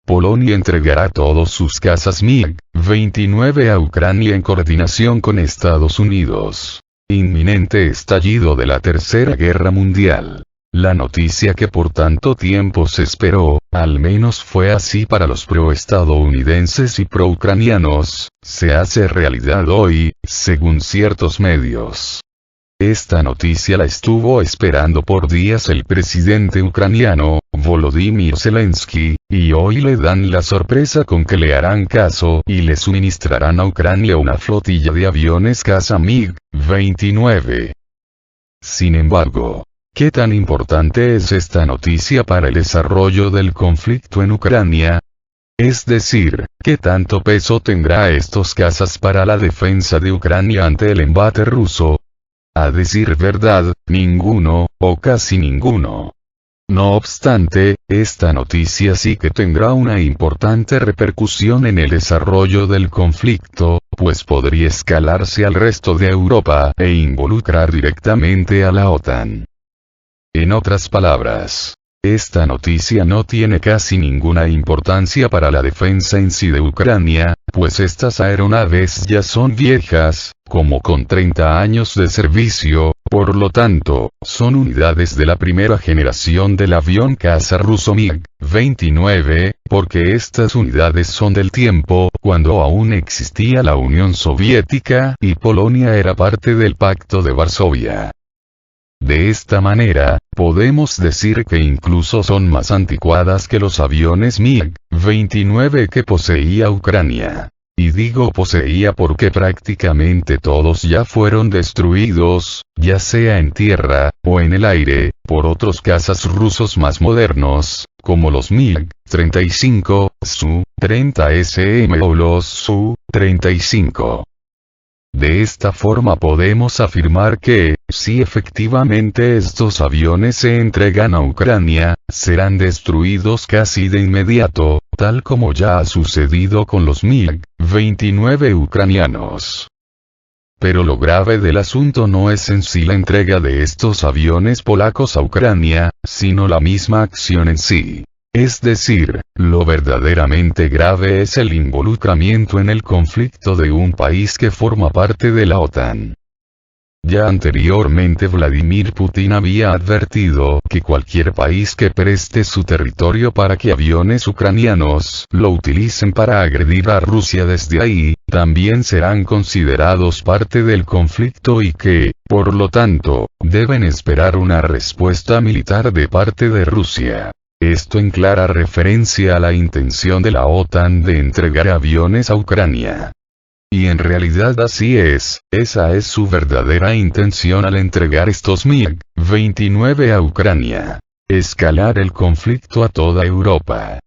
Polonia entregará todos sus cazas MiG-29 a Ucrania en coordinación con Estados Unidos. Inminente estallido de la Tercera Guerra Mundial. La noticia que por tanto tiempo se esperó, al menos fue así para los pro-estadounidenses y pro-ucranianos, se hace realidad hoy, según ciertos medios. Esta noticia la estuvo esperando por días el presidente ucraniano, Volodymyr Zelensky, y hoy le dan la sorpresa con que le harán caso y le suministrarán a Ucrania una flotilla de aviones caza MiG-29. Sin embargo, ¿qué tan importante es esta noticia para el desarrollo del conflicto en Ucrania? Es decir, ¿qué tanto peso tendrá estos cazas para la defensa de Ucrania ante el embate ruso? A decir verdad, ninguno, o casi ninguno. No obstante, esta noticia sí que tendrá una importante repercusión en el desarrollo del conflicto, pues podría escalarse al resto de Europa e involucrar directamente a la OTAN. En otras palabras, esta noticia no tiene casi ninguna importancia para la defensa en sí de Ucrania, pues estas aeronaves ya son viejas, como con 30 años de servicio, por lo tanto, son unidades de la primera generación del avión caza ruso MiG-29, porque estas unidades son del tiempo cuando aún existía la Unión Soviética y Polonia era parte del Pacto de Varsovia. De esta manera, podemos decir que incluso son más anticuadas que los aviones MiG-29 que poseía Ucrania. Y digo poseía porque prácticamente todos ya fueron destruidos, ya sea en tierra, o en el aire, por otros cazas rusos más modernos, como los MiG-35, Su-30SM o los Su-35. De esta forma podemos afirmar que, si efectivamente estos aviones se entregan a Ucrania, serán destruidos casi de inmediato, tal como ya ha sucedido con los MiG-29 ucranianos. Pero lo grave del asunto no es en sí la entrega de estos aviones polacos a Ucrania, sino la misma acción en sí. Es decir, lo verdaderamente grave es el involucramiento en el conflicto de un país que forma parte de la OTAN. Ya anteriormente Vladimir Putin había advertido que cualquier país que preste su territorio para que aviones ucranianos lo utilicen para agredir a Rusia desde ahí, también serán considerados parte del conflicto y que, por lo tanto, deben esperar una respuesta militar de parte de Rusia. Esto en clara referencia a la intención de la OTAN de entregar aviones a Ucrania. Y en realidad así es, esa es su verdadera intención al entregar estos MiG-29 a Ucrania. Escalar el conflicto a toda Europa.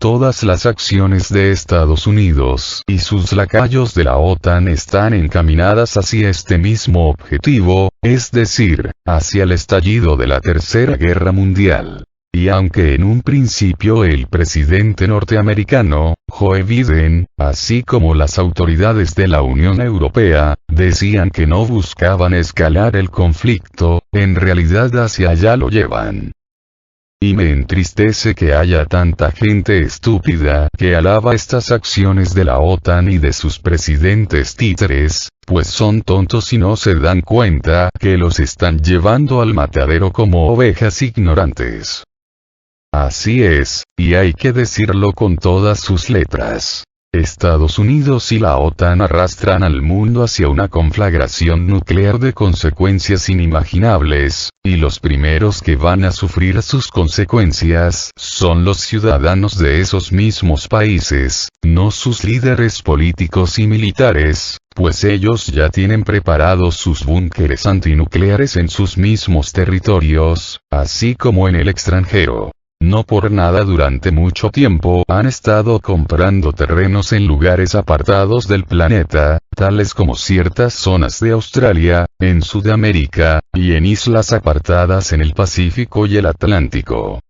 Todas las acciones de Estados Unidos y sus lacayos de la OTAN están encaminadas hacia este mismo objetivo, es decir, hacia el estallido de la Tercera Guerra Mundial. Y aunque en un principio el presidente norteamericano, Joe Biden, así como las autoridades de la Unión Europea, decían que no buscaban escalar el conflicto, en realidad hacia allá lo llevan. Y me entristece que haya tanta gente estúpida que alaba estas acciones de la OTAN y de sus presidentes títeres, pues son tontos y no se dan cuenta que los están llevando al matadero como ovejas ignorantes. Así es, y hay que decirlo con todas sus letras. Estados Unidos y la OTAN arrastran al mundo hacia una conflagración nuclear de consecuencias inimaginables, y los primeros que van a sufrir sus consecuencias son los ciudadanos de esos mismos países, no sus líderes políticos y militares, pues ellos ya tienen preparados sus búnkeres antinucleares en sus mismos territorios, así como en el extranjero. No por nada durante mucho tiempo han estado comprando terrenos en lugares apartados del planeta, tales como ciertas zonas de Australia, en Sudamérica, y en islas apartadas en el Pacífico y el Atlántico.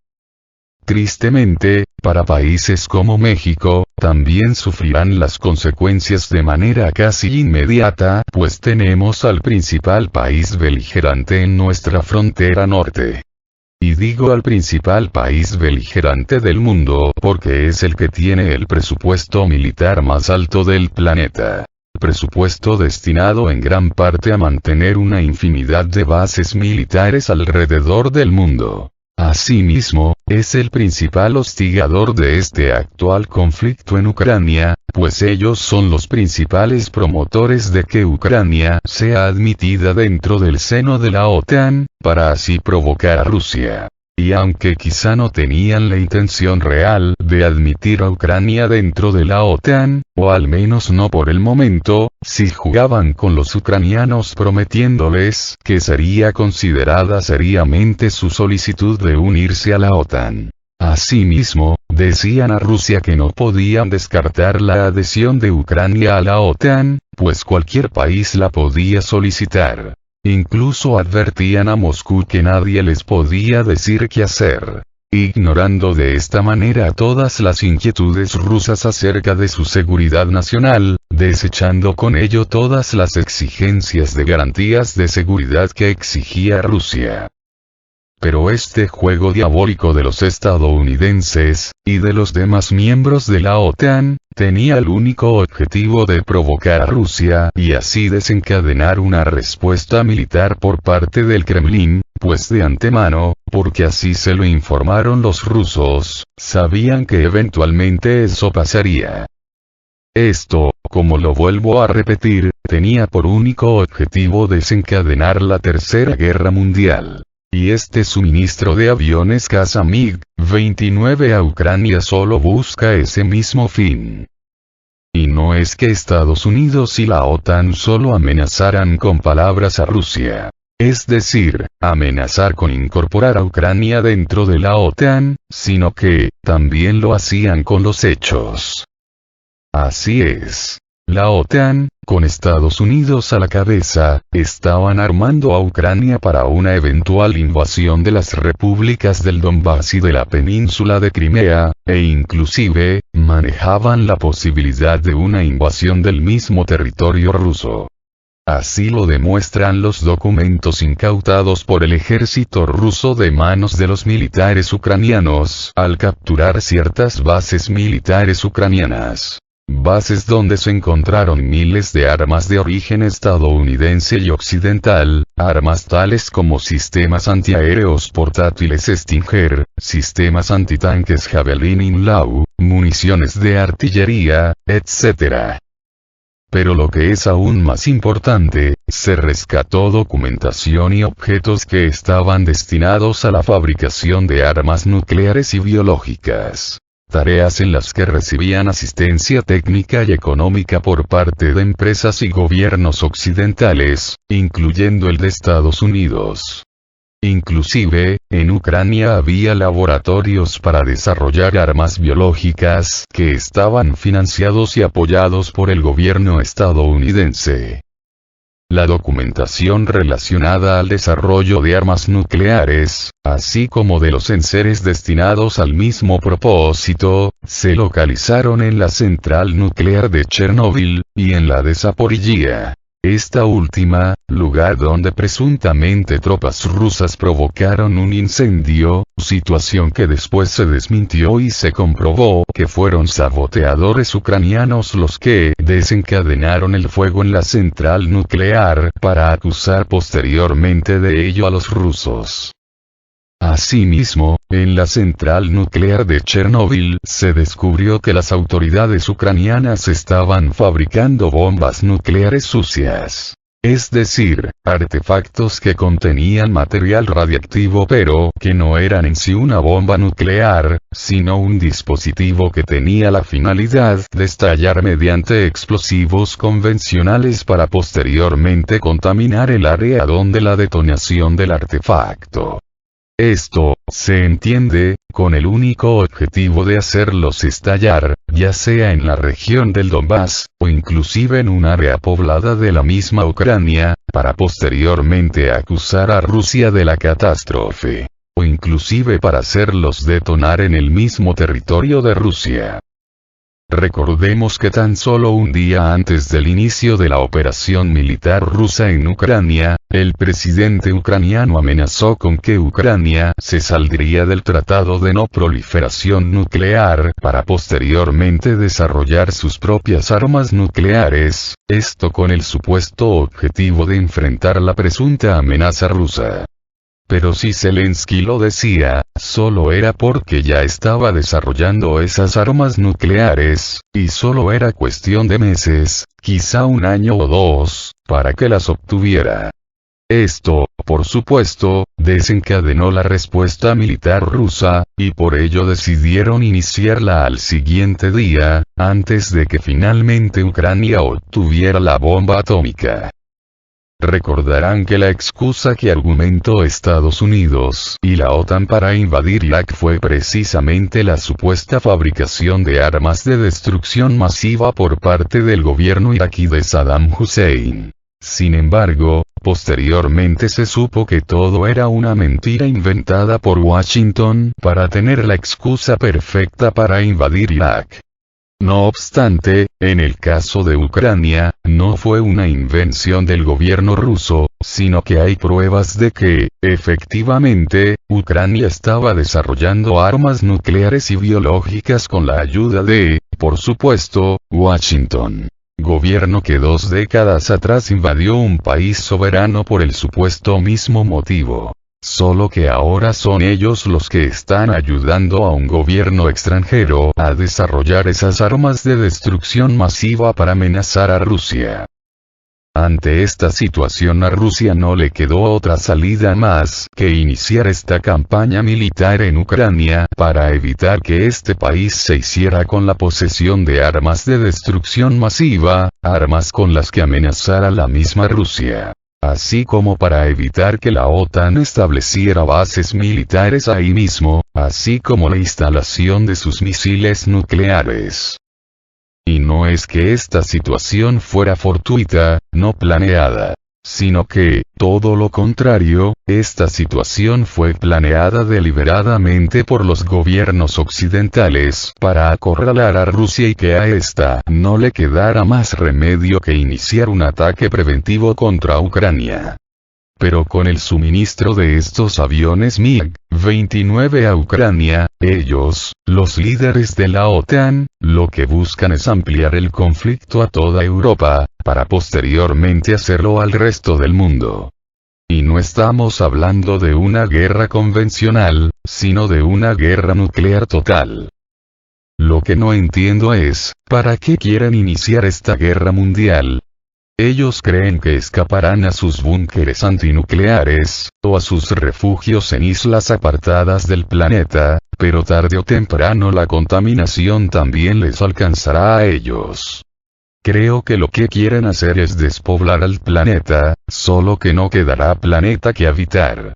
Tristemente, para países como México, también sufrirán las consecuencias de manera casi inmediata, pues tenemos al principal país beligerante en nuestra frontera norte. Y digo al principal país beligerante del mundo porque es el que tiene el presupuesto militar más alto del planeta. Presupuesto destinado en gran parte a mantener una infinidad de bases militares alrededor del mundo. Asimismo, es el principal hostigador de este actual conflicto en Ucrania, pues ellos son los principales promotores de que Ucrania sea admitida dentro del seno de la OTAN, para así provocar a Rusia. Y aunque quizá no tenían la intención real de admitir a Ucrania dentro de la OTAN, o al menos no por el momento, sí jugaban con los ucranianos prometiéndoles que sería considerada seriamente su solicitud de unirse a la OTAN. Asimismo, decían a Rusia que no podían descartar la adhesión de Ucrania a la OTAN, pues cualquier país la podía solicitar. Incluso advertían a Moscú que nadie les podía decir qué hacer, ignorando de esta manera todas las inquietudes rusas acerca de su seguridad nacional, desechando con ello todas las exigencias de garantías de seguridad que exigía Rusia. Pero este juego diabólico de los estadounidenses, y de los demás miembros de la OTAN, tenía el único objetivo de provocar a Rusia y así desencadenar una respuesta militar por parte del Kremlin, pues de antemano, porque así se lo informaron los rusos, sabían que eventualmente eso pasaría. Esto, como lo vuelvo a repetir, tenía por único objetivo desencadenar la Tercera Guerra Mundial. Y este suministro de aviones caza MiG-29 a Ucrania solo busca ese mismo fin. Y no es que Estados Unidos y la OTAN solo amenazaran con palabras a Rusia. Es decir, amenazar con incorporar a Ucrania dentro de la OTAN, sino que, también lo hacían con los hechos. Así es. La OTAN, con Estados Unidos a la cabeza, estaban armando a Ucrania para una eventual invasión de las repúblicas del Donbass y de la península de Crimea, e inclusive, manejaban la posibilidad de una invasión del mismo territorio ruso. Así lo demuestran los documentos incautados por el ejército ruso de manos de los militares ucranianos al capturar ciertas bases militares ucranianas. Bases donde se encontraron miles de armas de origen estadounidense y occidental, armas tales como sistemas antiaéreos portátiles Stinger, sistemas antitanques Javelin Inlau, municiones de artillería, etc. Pero lo que es aún más importante, se rescató documentación y objetos que estaban destinados a la fabricación de armas nucleares y biológicas. Tareas en las que recibían asistencia técnica y económica por parte de empresas y gobiernos occidentales, incluyendo el de Estados Unidos. Inclusive, en Ucrania había laboratorios para desarrollar armas biológicas que estaban financiados y apoyados por el gobierno estadounidense. La documentación relacionada al desarrollo de armas nucleares, así como de los enseres destinados al mismo propósito, se localizaron en la central nuclear de Chernóbil, y en la de Zaporizhia. Esta última, lugar donde presuntamente tropas rusas provocaron un incendio, situación que después se desmintió y se comprobó que fueron saboteadores ucranianos los que desencadenaron el fuego en la central nuclear para acusar posteriormente de ello a los rusos. Asimismo, en la central nuclear de Chernóbil se descubrió que las autoridades ucranianas estaban fabricando bombas nucleares sucias. Es decir, artefactos que contenían material radiactivo pero que no eran en sí una bomba nuclear, sino un dispositivo que tenía la finalidad de estallar mediante explosivos convencionales para posteriormente contaminar el área donde la detonación del artefacto. Esto, se entiende, con el único objetivo de hacerlos estallar, ya sea en la región del Donbass, o inclusive en un área poblada de la misma Ucrania, para posteriormente acusar a Rusia de la catástrofe. O inclusive para hacerlos detonar en el mismo territorio de Rusia. Recordemos que tan solo un día antes del inicio de la operación militar rusa en Ucrania, el presidente ucraniano amenazó con que Ucrania se saldría del Tratado de No Proliferación Nuclear para posteriormente desarrollar sus propias armas nucleares, esto con el supuesto objetivo de enfrentar la presunta amenaza rusa. Pero si Zelensky lo decía, solo era porque ya estaba desarrollando esas armas nucleares, y solo era cuestión de meses, quizá un año o dos, para que las obtuviera. Esto, por supuesto, desencadenó la respuesta militar rusa, y por ello decidieron iniciarla al siguiente día, antes de que finalmente Ucrania obtuviera la bomba atómica. Recordarán que la excusa que argumentó Estados Unidos y la OTAN para invadir Irak fue precisamente la supuesta fabricación de armas de destrucción masiva por parte del gobierno iraquí de Saddam Hussein. Sin embargo, posteriormente se supo que todo era una mentira inventada por Washington para tener la excusa perfecta para invadir Irak. No obstante, en el caso de Ucrania, no fue una invención del gobierno ruso, sino que hay pruebas de que, efectivamente, Ucrania estaba desarrollando armas nucleares y biológicas con la ayuda de, por supuesto, Washington. Gobierno que 2 décadas atrás invadió un país soberano por el supuesto mismo motivo. Solo que ahora son ellos los que están ayudando a un gobierno extranjero a desarrollar esas armas de destrucción masiva para amenazar a Rusia. Ante esta situación a Rusia no le quedó otra salida más que iniciar esta campaña militar en Ucrania para evitar que este país se hiciera con la posesión de armas de destrucción masiva, armas con las que amenazara la misma Rusia. Así como para evitar que la OTAN estableciera bases militares ahí mismo, así como la instalación de sus misiles nucleares. Y no es que esta situación fuera fortuita, no planeada, sino que, todo lo contrario, esta situación fue planeada deliberadamente por los gobiernos occidentales para acorralar a Rusia y que a esta no le quedara más remedio que iniciar un ataque preventivo contra Ucrania. Pero con el suministro de estos aviones MiG-29 a Ucrania, ellos, los líderes de la OTAN, lo que buscan es ampliar el conflicto a toda Europa, para posteriormente hacerlo al resto del mundo. Y no estamos hablando de una guerra convencional, sino de una guerra nuclear total. Lo que no entiendo es, ¿para qué quieren iniciar esta guerra mundial? Ellos creen que escaparán a sus búnkeres antinucleares, o a sus refugios en islas apartadas del planeta, pero tarde o temprano la contaminación también les alcanzará a ellos. Creo que lo que quieren hacer es despoblar al planeta, solo que no quedará planeta que habitar.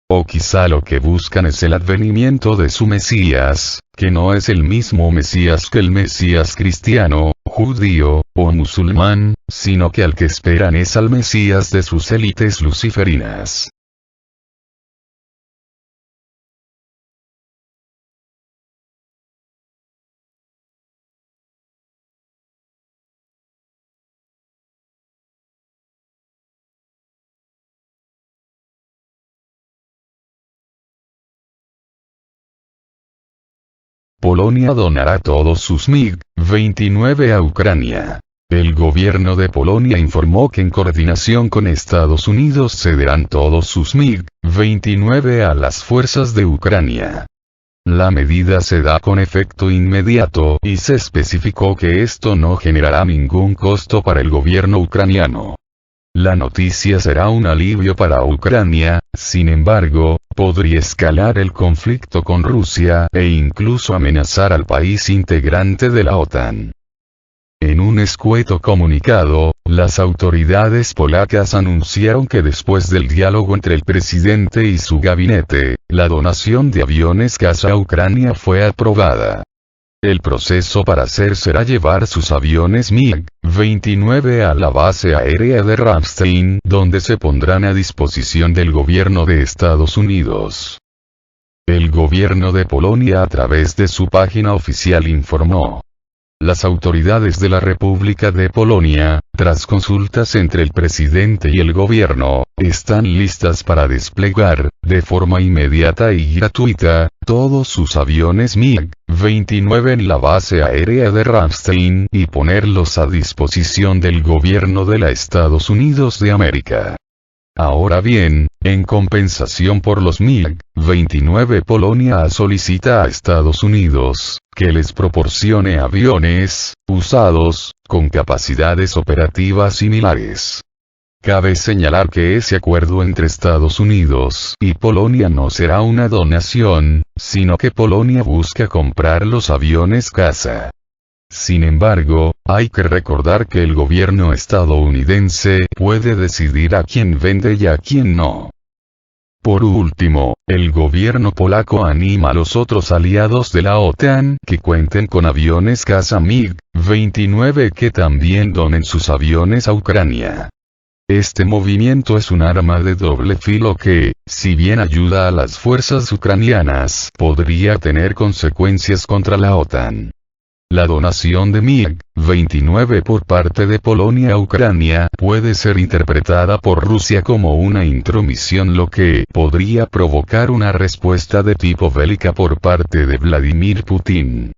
O quizá lo que buscan es el advenimiento de su Mesías, que no es el mismo Mesías que el Mesías cristiano, judío, o musulmán, sino que al que esperan es al Mesías de sus élites luciferinas. Polonia donará todos sus MiG-29 a Ucrania. El gobierno de Polonia informó que en coordinación con Estados Unidos cederán todos sus MiG-29 a las fuerzas de Ucrania. La medida se da con efecto inmediato y se especificó que esto no generará ningún costo para el gobierno ucraniano. La noticia será un alivio para Ucrania, sin embargo, podría escalar el conflicto con Rusia e incluso amenazar al país integrante de la OTAN. En un escueto comunicado, las autoridades polacas anunciaron que después del diálogo entre el presidente y su gabinete, la donación de aviones caza a Ucrania fue aprobada. El proceso para hacer será llevar sus aviones MiG-29 a la base aérea de Ramstein, donde se pondrán a disposición del gobierno de Estados Unidos. El gobierno de Polonia a través de su página oficial informó: Las autoridades de la República de Polonia, tras consultas entre el presidente y el gobierno, están listas para desplegar, de forma inmediata y gratuita, todos sus aviones MiG-29 en la base aérea de Ramstein y ponerlos a disposición del gobierno de los Estados Unidos de América. Ahora bien, en compensación por los MiG-29, Polonia solicita a Estados Unidos que les proporcione aviones usados con capacidades operativas similares. Cabe señalar que ese acuerdo entre Estados Unidos y Polonia no será una donación, sino que Polonia busca comprar los aviones caza. Sin embargo, hay que recordar que el gobierno estadounidense puede decidir a quién vende y a quién no. Por último, el gobierno polaco anima a los otros aliados de la OTAN que cuenten con aviones caza MiG-29 que también donen sus aviones a Ucrania. Este movimiento es un arma de doble filo que, si bien ayuda a las fuerzas ucranianas, podría tener consecuencias contra la OTAN. La donación de MiG-29 por parte de Polonia a Ucrania puede ser interpretada por Rusia como una intromisión, lo que podría provocar una respuesta de tipo bélica por parte de Vladimir Putin.